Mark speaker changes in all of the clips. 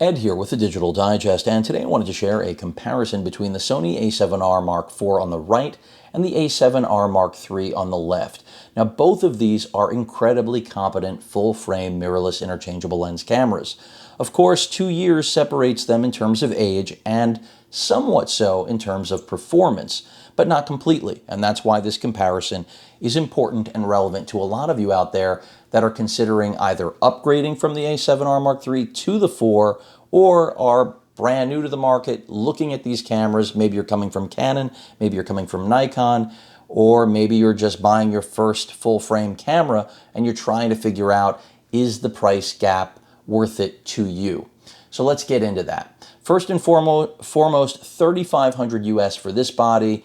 Speaker 1: Ed here with the Digital Digest, and today I wanted to share a comparison between the Sony a7R Mark IV on the right and the a7R Mark III on the left. Now, both of these are incredibly competent full-frame mirrorless interchangeable lens cameras. Of course, 2 years separates them in terms of age and somewhat so in terms of performance, but not completely, and that's why this comparison is important and relevant to a lot of you out there that are considering either upgrading from the a7R Mark III to the 4 or are brand new to the market looking at these cameras. Maybe you're coming from Canon, maybe you're coming from Nikon, or maybe you're just buying your first full-frame camera and you're trying to figure out, is the price gap worth it to you? So let's get into that. First and foremost, $3,500 US for this body.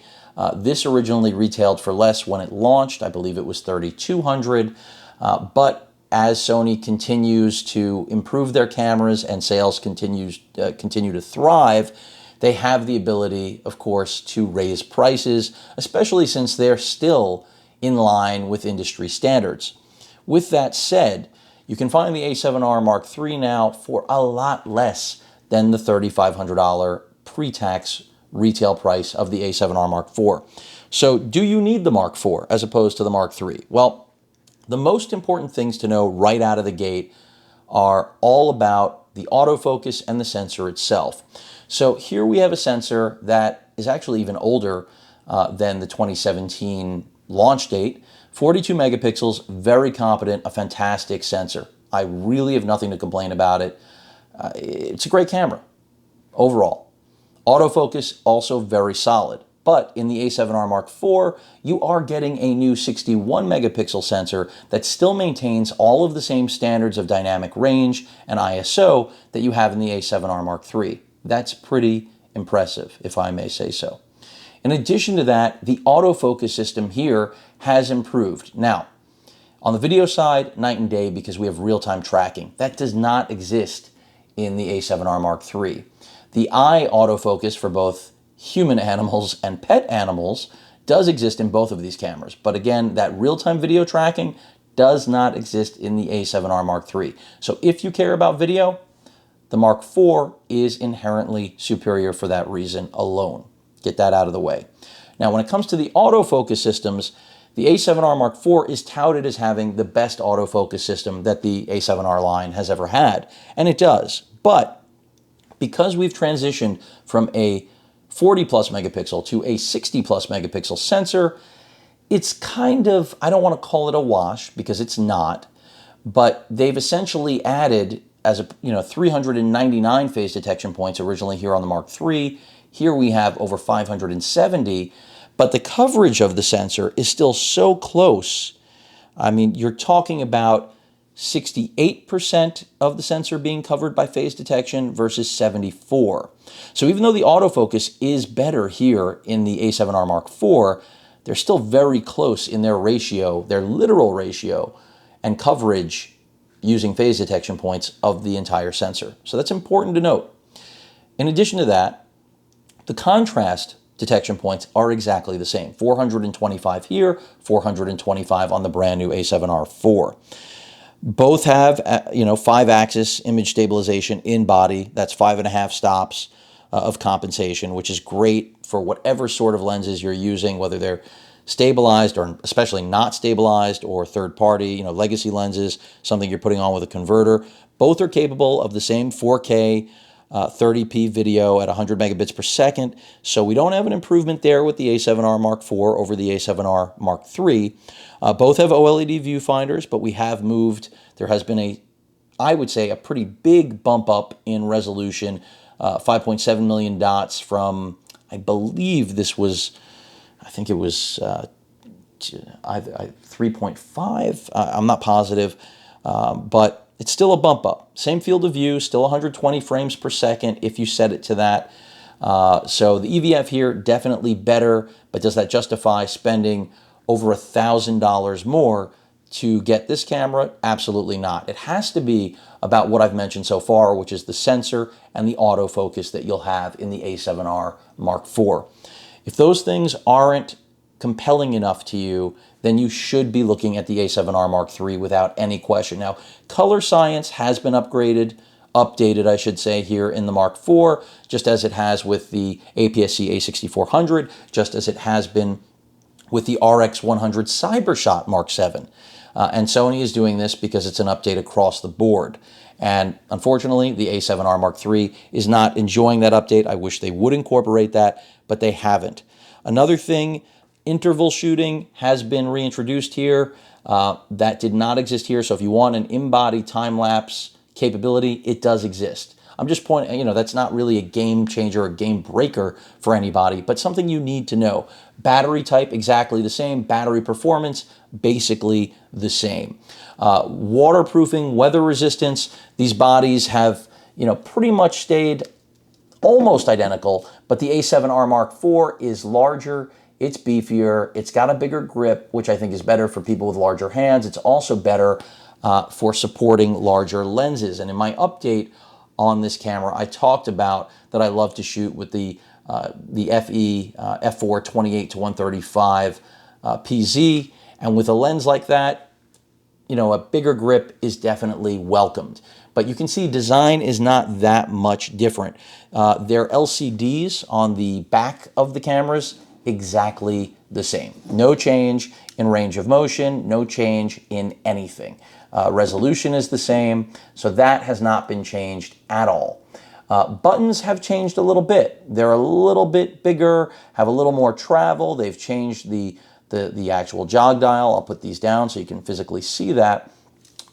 Speaker 1: This originally retailed for less when it launched. I believe it was $3,200, but as Sony continues to improve their cameras and sales continue to thrive, they have the ability, of course, to raise prices, especially since they're still in line with industry standards. With that said, you can find the a7R Mark III now for a lot less than the $3,500 pre-tax retail price of the a7R Mark IV. So do you need the Mark IV as opposed to the Mark III? Well, the most important things to know right out of the gate are all about the autofocus and the sensor itself. So here we have a sensor that is actually even older than the 2017 launch date. 42 megapixels, very competent, a fantastic sensor. I really have nothing to complain about it. It's a great camera overall. Autofocus also very solid. But in the a7R Mark IV, you are getting a new 61 megapixel sensor that still maintains all of the same standards of dynamic range and ISO that you have in the a7R Mark III. That's pretty impressive, if I may say so. In addition to that, the autofocus system here has improved. Now, on the video side, night and day because we have real-time tracking. That does not exist in the a7R Mark III. The eye autofocus for both human animals and pet animals does exist in both of these cameras. But again, that real-time video tracking does not exist in the a7R Mark III. So if you care about video, the Mark IV is inherently superior for that reason alone. Get that out of the way. Now, when it comes to the autofocus systems, the a7R Mark IV is touted as having the best autofocus system that the a7R line has ever had, and it does. But because we've transitioned from a 40 plus megapixel to a 60 plus megapixel sensor, it's kind of, I don't want to call it a wash because it's not, but they've essentially added as a 399 phase detection points originally here on the Mark III. Here we have over 570, but the coverage of the sensor is still so close. I mean, you're talking about 68% of the sensor being covered by phase detection versus 74. So even though the autofocus is better here in the a7R Mark IV, they're still very close in their ratio, their literal ratio, and coverage using phase detection points of the entire sensor. So that's important to note. In addition to that, the contrast detection points are exactly the same. 425 here, 425 on the brand new a7R IV. Both have, 5-axis image stabilization in body. That's 5.5 stops of compensation, which is great for whatever sort of lenses you're using, whether they're stabilized or especially not stabilized or third-party, legacy lenses, something you're putting on with a converter. Both are capable of the same 4K 30p video at 100 megabits per second, so we don't have an improvement there with the a7R Mark IV over the a7R Mark III. Both have OLED viewfinders, but we have moved. There has been I would say, a pretty big bump up in resolution, 5.7 million dots from, I believe this was, I think it was 3.5. I'm not positive, but it's still a bump up. Same field of view, still 120 frames per second if you set it to that. So the EVF here, definitely better, but does that justify spending over $1,000 more to get this camera? Absolutely not. It has to be about what I've mentioned so far, which is the sensor and the autofocus that you'll have in the a7R Mark IV. If those things aren't compelling enough to you, then you should be looking at the a7R Mark III without any question. Now, color science has been upgraded updated, I should say, here in the Mark IV, just as it has with the APS-C A6400, just as it has been with the RX100 CyberShot Mark VII. And Sony is doing this because it's an update across the board. And unfortunately, the A7R Mark III is not enjoying that update. I wish they would incorporate that, but they haven't. Another thing, interval shooting has been reintroduced here. That did not exist here. So if you want an in-body time-lapse capability, it does exist. I'm just pointing, that's not really a game changer or a game breaker for anybody, but something you need to know. Battery type, exactly the same. Battery performance, basically the same. Waterproofing, weather resistance, these bodies have, pretty much stayed almost identical, but the A7R Mark IV is larger, it's beefier, it's got a bigger grip, which I think is better for people with larger hands. It's also better for supporting larger lenses. And in my update on this camera, I talked about that I love to shoot with the FE f4 28 to 135 PZ, and with a lens like that, a bigger grip is definitely welcomed. But you can see design is not that much different. Their LCDs on the back of the cameras, exactly the same. No change in range of motion, no change in anything. Resolution is the same, so that has not been changed at all. Buttons have changed a little bit. They're a little bit bigger, have a little more travel. They've changed the actual jog dial. I'll put these down so you can physically see that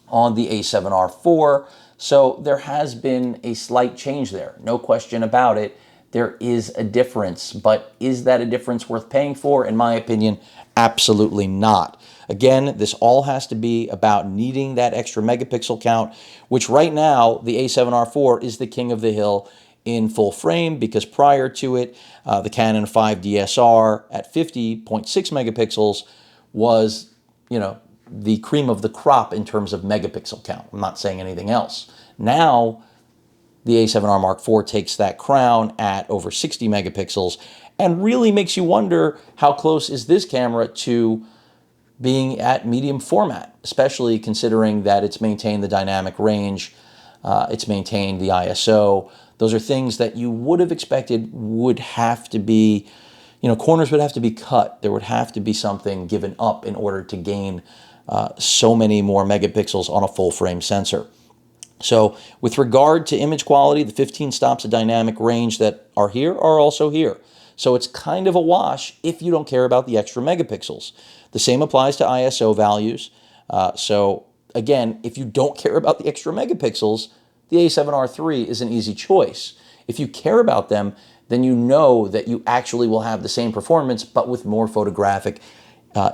Speaker 1: on the A7R IV. So there has been a slight change there, no question about it. There is a difference, but is that a difference worth paying for? In my opinion, absolutely not. Again, this all has to be about needing that extra megapixel count, which right now, the A7R IV is the king of the hill in full frame, because prior to it, the Canon 5D at 50.6 megapixels was, the cream of the crop in terms of megapixel count. I'm not saying anything else. Now, the A7R Mark IV takes that crown at over 60 megapixels and really makes you wonder how close is this camera to being at medium format, especially considering that it's maintained the dynamic range, it's maintained the ISO. Those are things that you would have expected would have to be, corners would have to be cut. There would have to be something given up in order to gain so many more megapixels on a full frame sensor. So with regard to image quality, the 15 stops of dynamic range that are here are also here. So it's kind of a wash if you don't care about the extra megapixels. The same applies to ISO values. So again, if you don't care about the extra megapixels, the A7R III is an easy choice. If you care about them, then you know that you actually will have the same performance, but with more photographic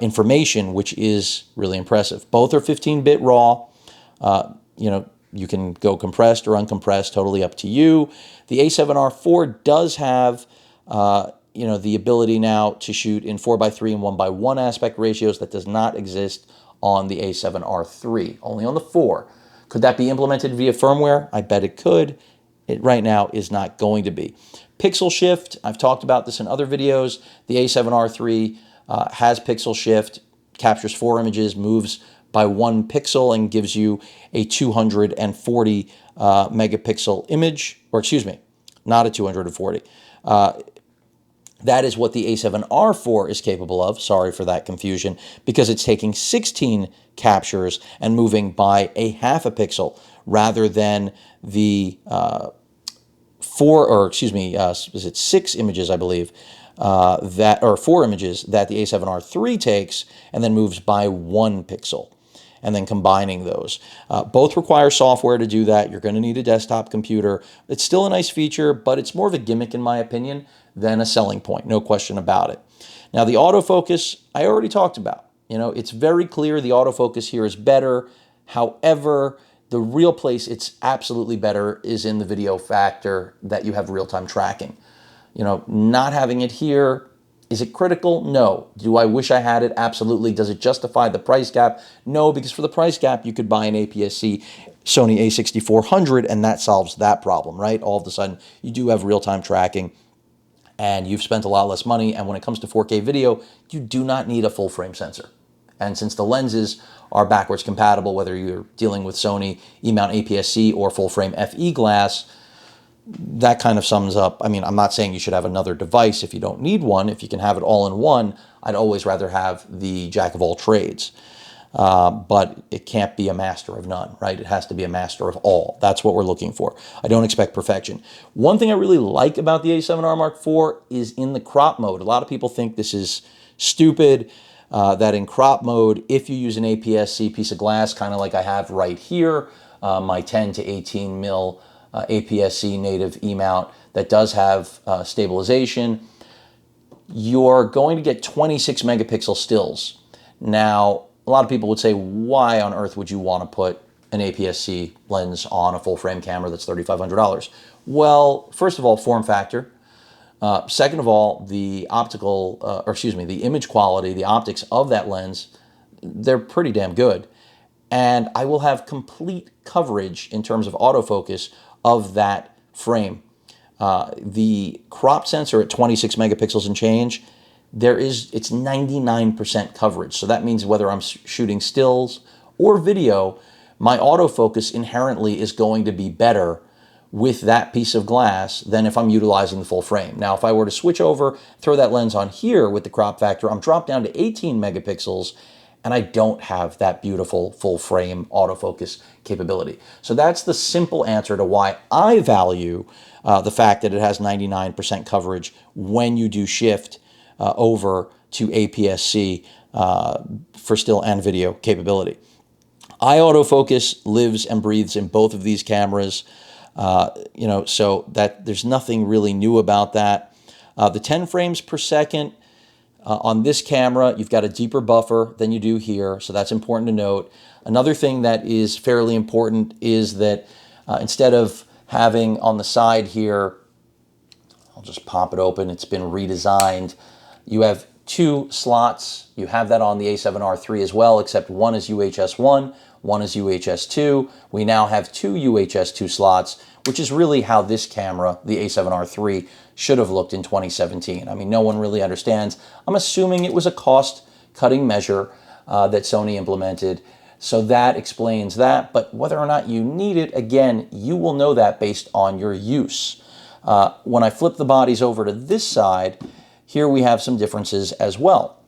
Speaker 1: information, which is really impressive. Both are 15-bit RAW. You can go compressed or uncompressed, totally up to you. The A7R IV does have, the ability now to shoot in 4:3 and 1:1 aspect ratios. That does not exist on the A7R III, only on the 4. Could that be implemented via firmware? I bet it could. It right now is not going to be. Pixel shift, I've talked about this in other videos. The A7R III has pixel shift, captures 4 images, moves by 1 pixel, and gives you a 240 megapixel image, or excuse me, not a 240. That is what the A7R IV is capable of. Sorry for that confusion, because it's taking 16 captures and moving by a half a pixel rather than the 6 images, I believe, or 4 images that the A7R III takes and then moves by 1 pixel, and then combining those. Both require software to do that. You're going to need a desktop computer. It's still a nice feature, but it's more of a gimmick, in my opinion, than a selling point, no question about it. Now, the autofocus, I already talked about. It's very clear the autofocus here is better. However, the real place it's absolutely better is in the video factor that you have real-time tracking. Not having it here, is it critical? No. Do I wish I had it? Absolutely. Does it justify the price gap? No, because for the price gap, you could buy an APS-C Sony a6400, and that solves that problem, right? All of a sudden, you do have real-time tracking, and you've spent a lot less money, and when it comes to 4K video, you do not need a full-frame sensor. And since the lenses are backwards compatible, whether you're dealing with Sony E-mount APS-C or full-frame FE glass. That kind of sums up. I mean, I'm not saying you should have another device if you don't need one. If you can have it all in one, I'd always rather have the jack of all trades. But it can't be a master of none, right? It has to be a master of all. That's what we're looking for. I don't expect perfection. One thing I really like about the A7R Mark IV is in the crop mode. A lot of people think this is stupid, that in crop mode, if you use an APS-C piece of glass, kind of like I have right here, my 10 to 18 mil APS-C native E-mount that does have stabilization, you're going to get 26 megapixel stills. Now, a lot of people would say, why on earth would you want to put an APS-C lens on a full-frame camera that's $3,500? Well, first of all, form factor. Second of all, the the image quality, the optics of that lens, they're pretty damn good. And I will have complete coverage in terms of autofocus of that frame. The crop sensor at 26 megapixels and change, it's 99% coverage. So that means whether I'm shooting stills or video, my autofocus inherently is going to be better with that piece of glass than if I'm utilizing the full frame. Now, if I were to switch over, throw that lens on here with the crop factor, I'm dropped down to 18 megapixels, and I don't have that beautiful full frame autofocus capability. So that's the simple answer to why I value the fact that it has 99% coverage when you do shift over to APS-C for still and video capability. Eye autofocus lives and breathes in both of these cameras, so that there's nothing really new about that. The 10 frames per second on this camera, you've got a deeper buffer than you do here, so that's important to note. Another thing that is fairly important is that instead of having on the side here, I'll just pop it open, it's been redesigned. You have two slots. You have that on the A7R III as well, except one is UHS-1, one is UHS-2. We now have two UHS-2 slots, which is really how this camera, the A7R III, should have looked in 2017. I mean, no one really understands. I'm assuming it was a cost-cutting measure that Sony implemented, so that explains that. But whether or not you need it, again, you will know that based on your use. When I flip the bodies over to this side, here we have some differences as well.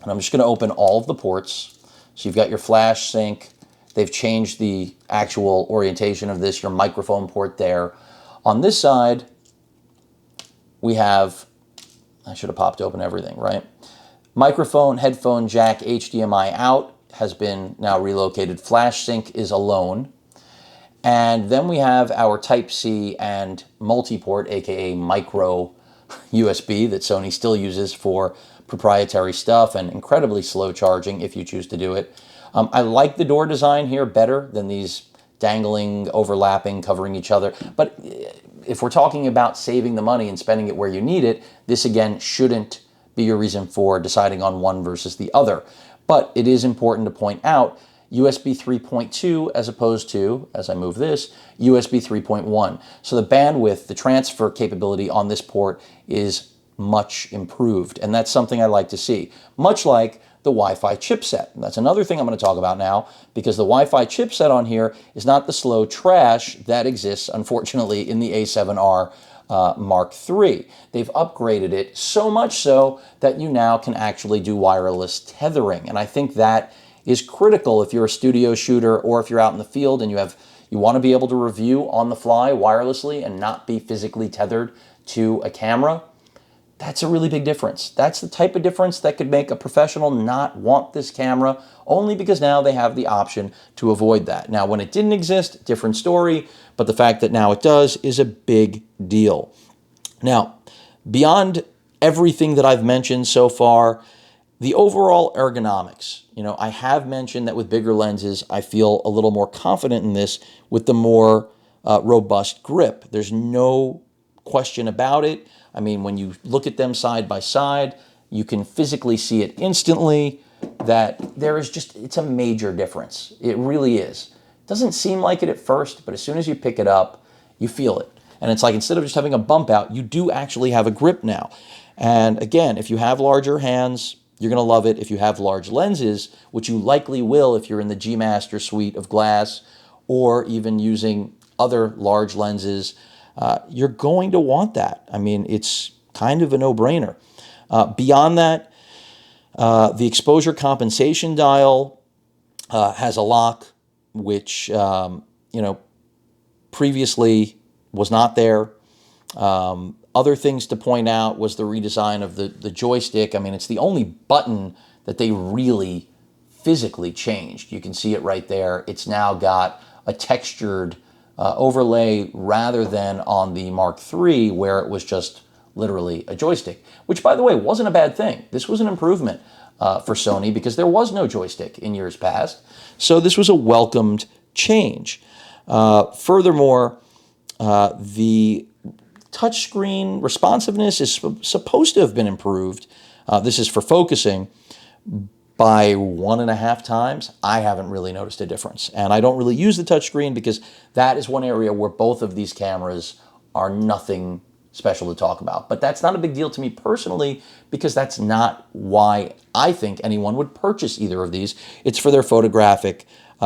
Speaker 1: And I'm just going to open all of the ports. So you've got your flash sync. They've changed the actual orientation of this, your microphone port there. On this side, we have, I should have popped open everything, right? Microphone, headphone jack, HDMI out has been now relocated. Flash sync is alone. And then we have our Type-C and multi-port, aka micro USB, that Sony still uses for proprietary stuff and incredibly slow charging if you choose to do it. I like the door design here better than these dangling, overlapping, covering each other. But if we're talking about saving the money and spending it where you need it, this again shouldn't be your reason for deciding on one versus the other. But it is important to point out USB 3.2 as opposed to, as I move this, USB 3.1. So the bandwidth, the transfer capability on this port is much improved. And that's something I like to see. Much like the Wi-Fi chipset. And that's another thing I'm going to talk about now, because the Wi-Fi chipset on here is not the slow trash that exists, unfortunately, in the A7R Mark III. They've upgraded it so much so that you now can actually do wireless tethering. And I think that is critical if you're a studio shooter or if you're out in the field and you want to be able to review on the fly wirelessly and not be physically tethered to a camera. That's a really big difference. That's the type of difference that could make a professional not want this camera, only because now they have the option to avoid that. Now, when it didn't exist, different story, but the fact that now it does is a big deal. Now, beyond everything that I've mentioned so far, the overall ergonomics, I have mentioned that with bigger lenses, I feel a little more confident in this with the more robust grip. There's no question about it. I mean, when you look at them side by side, you can physically see it instantly that there is it's a major difference. It really is. It doesn't seem like it at first, but as soon as you pick it up, you feel it. And it's like instead of just having a bump out, you do actually have a grip now. And again, if you have larger hands, You're going to love it if you have large lenses, which you likely will if you're in the G Master suite of glass or even using other large lenses. You're going to want that. I mean, it's kind of a no-brainer. Beyond that, the exposure compensation dial has a lock, which previously was not there. Other things to point out was the redesign of the joystick. I mean, it's the only button that they really physically changed. You can see it right there. It's now got a textured overlay rather than on the Mark III where it was just literally a joystick, which, by the way, wasn't a bad thing. This was an improvement for Sony because there was no joystick in years past. So this was a welcomed change. Furthermore, the touchscreen responsiveness is supposed to have been improved. This is for focusing by 1.5 times. I haven't really noticed a difference. And I don't really use the touchscreen because that is one area where both of these cameras are nothing special to talk about. But that's not a big deal to me personally because that's not why I think anyone would purchase either of these. It's for their photographic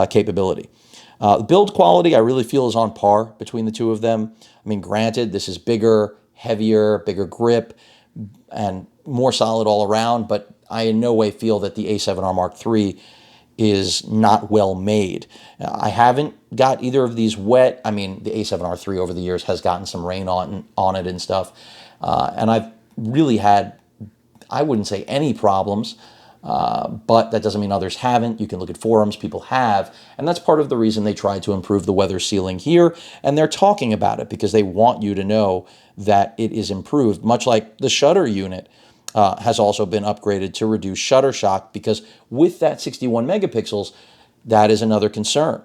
Speaker 1: capability. The build quality I really feel is on par between the two of them. I mean, granted, this is bigger, heavier, bigger grip, and more solid all around, but I in no way feel that the A7R Mark III is not well made. I haven't got either of these wet. I mean, the A7R III over the years has gotten some rain on it and stuff, and I've really had, I wouldn't say any problems, but that doesn't mean others haven't. You can look at forums, people have, and that's part of the reason they tried to improve the weather sealing here, and they're talking about it because they want you to know that it is improved, much like the shutter unit has also been upgraded to reduce shutter shock because with that 61 megapixels, that is another concern.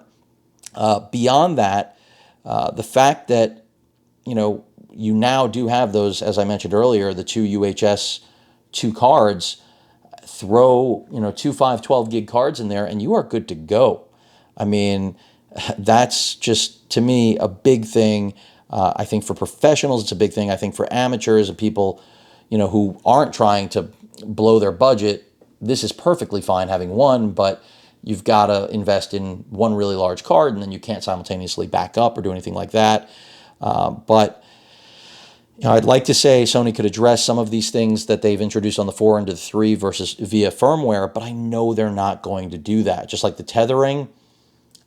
Speaker 1: Beyond that, the fact that, you now do have those, as I mentioned earlier, the two UHS 2 cards, throw, 2 512 gig cards in there and you are good to go. I mean, that's just, to me, a big thing. I think for professionals, it's a big thing. I think for amateurs and people, who aren't trying to blow their budget, this is perfectly fine having one, but you've got to invest in one really large card and then you can't simultaneously back up or do anything like that. But I'd like to say Sony could address some of these things that they've introduced on the 4 into the 3 versus via firmware, but I know they're not going to do that. Just like the tethering,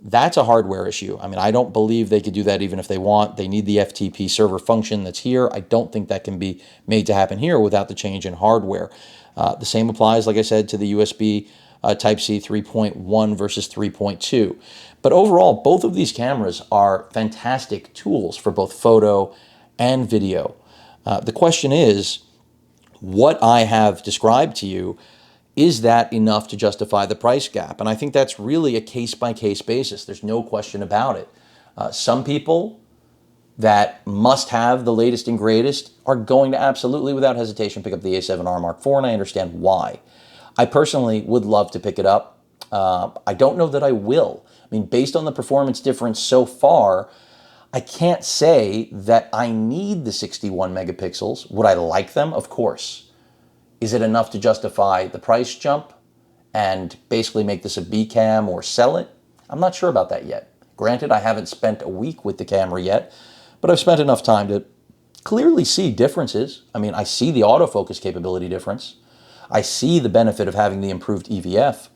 Speaker 1: that's a hardware issue. I mean, I don't believe they could do that even if they want. They need the FTP server function that's here. I don't think that can be made to happen here without the change in hardware. The same applies, like I said, to the USB Type-C 3.1 versus 3.2. But overall, both of these cameras are fantastic tools for both photo and video. The question is, what I have described to you, is that enough to justify the price gap? And I think that's really a case-by-case basis. There's no question about it. Some people that must have the latest and greatest are going to absolutely, without hesitation, pick up the A7R Mark IV, and I understand why. I personally would love to pick it up. I don't know that I will. I mean, based on the performance difference so far, I can't say that I need the 61 megapixels. Would I like them? Of course. Is it enough to justify the price jump and basically make this a B cam or sell it? I'm not sure about that yet. Granted, I haven't spent a week with the camera yet, but I've spent enough time to clearly see differences. I mean, I see the autofocus capability difference. I see the benefit of having the improved EVF,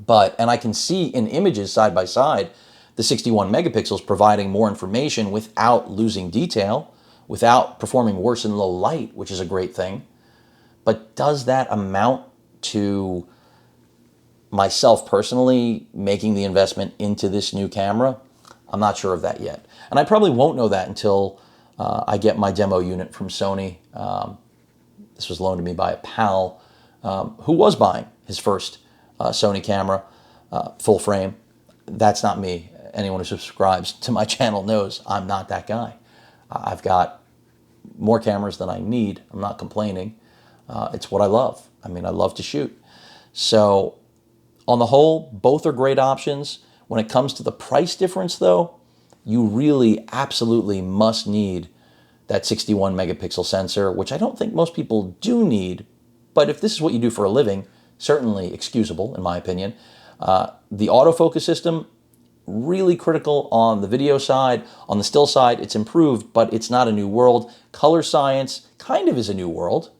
Speaker 1: and I can see in images side by side the 61 megapixels providing more information without losing detail, without performing worse in low light, which is a great thing. But does that amount to myself personally making the investment into this new camera? I'm not sure of that yet. And I probably won't know that until I get my demo unit from Sony. This was loaned to me by a pal who was buying his first Sony camera, full frame. That's not me. Anyone who subscribes to my channel knows I'm not that guy. I've got more cameras than I need. I'm not complaining. It's what I love. I mean, I love to shoot. So on the whole, both are great options. When it comes to the price difference, though, you really absolutely must need that 61 megapixel sensor, which I don't think most people do need, But if this is what you do for a living, certainly excusable, in my opinion. The autofocus system, really critical on the video side. On the still side, it's improved, but it's not a new world. Color science kind of is a new world,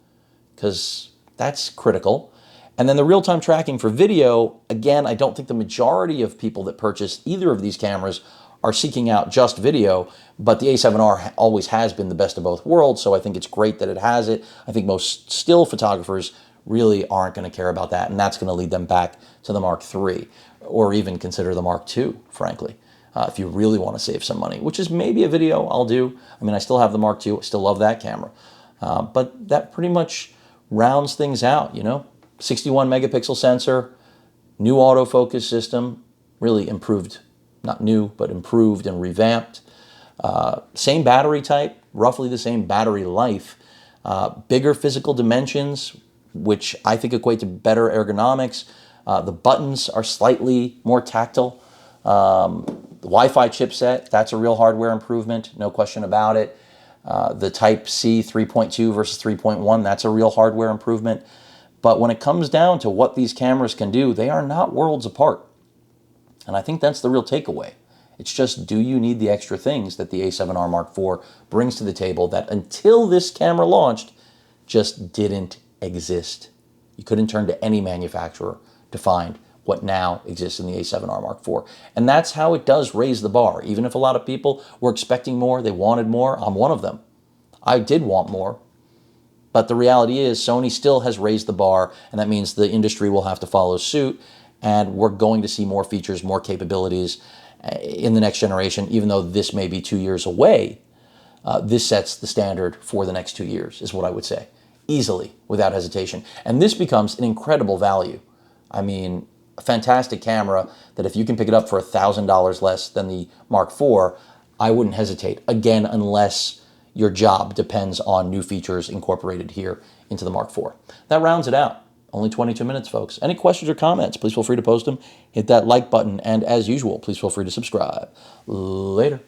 Speaker 1: because that's critical. And then the real-time tracking for video, again, I don't think the majority of people that purchase either of these cameras are seeking out just video, but the A7R always has been the best of both worlds, so I think it's great that it has it. I think most still photographers really aren't going to care about that, and that's going to lead them back to the Mark III, or even consider the Mark II, frankly, if you really want to save some money, which is maybe a video I'll do. I mean, I still have the Mark II, I still love that camera, but that pretty much rounds things out, you know? 61 megapixel sensor, new autofocus system, really improved, not new, but improved and revamped. Same battery type, roughly the same battery life, bigger physical dimensions, which I think equate to better ergonomics. The buttons are slightly more tactile. The Wi-Fi chipset, that's a real hardware improvement, no question about it. The Type-C 3.2 versus 3.1, that's a real hardware improvement. But when it comes down to what these cameras can do, they are not worlds apart. And I think that's the real takeaway. It's just, do you need the extra things that the A7R Mark IV brings to the table that until this camera launched, just didn't exist? You couldn't turn to any manufacturer to find what now exists in the A7R Mark IV. And that's how it does raise the bar. Even if a lot of people were expecting more, they wanted more, I'm one of them. I did want more. But the reality is Sony still has raised the bar, and that means the industry will have to follow suit, and we're going to see more features, more capabilities in the next generation, even though this may be 2 years away. This sets the standard for the next 2 years, is what I would say, easily, without hesitation. And this becomes an incredible value. I mean, a fantastic camera that if you can pick it up for $1,000 less than the Mark IV, I wouldn't hesitate, again, unless your job depends on new features incorporated here into the Mark IV. That rounds it out. Only 22 minutes, folks. Any questions or comments, please feel free to post them. Hit that like button, and as usual, please feel free to subscribe. Later.